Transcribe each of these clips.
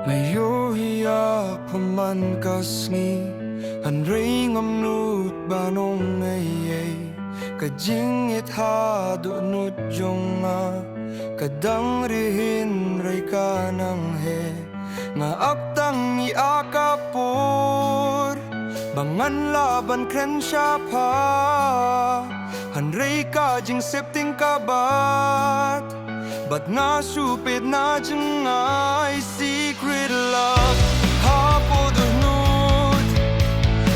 Mayo hiya paman kasngi Hanray ngamnut banong ngayay Kajingit ha doonut jong nga Kadang rihin ray ka nang he Nga aktang iakapor Bangan laban kren siya pa Hanray ka jing septing kabat Ba't nga supid na dyan ay secret love Hapo dunod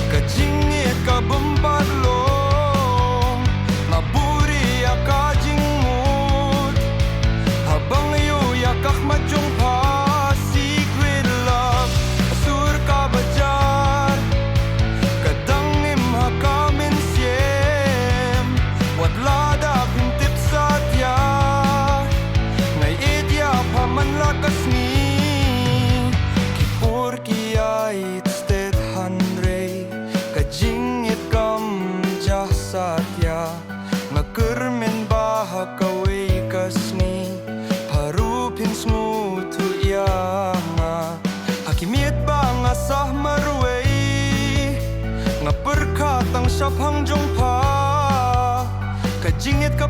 Kajingit ka bumpadlong Maburi ka jingmut Habang yuya kak madyong pa Secret love Asur ka ba dyan Kadang imha ka mensiem Wadlada pintip sa tiyan Paman lakas ni Kipur kiyay tstet hanrey Kajingit kam jah satya Ngakermen baha kaway kasni Harupin smutu iya nga Hakimit ba nga sah marway Nga perkatang siya pangjong pa Kajingit ka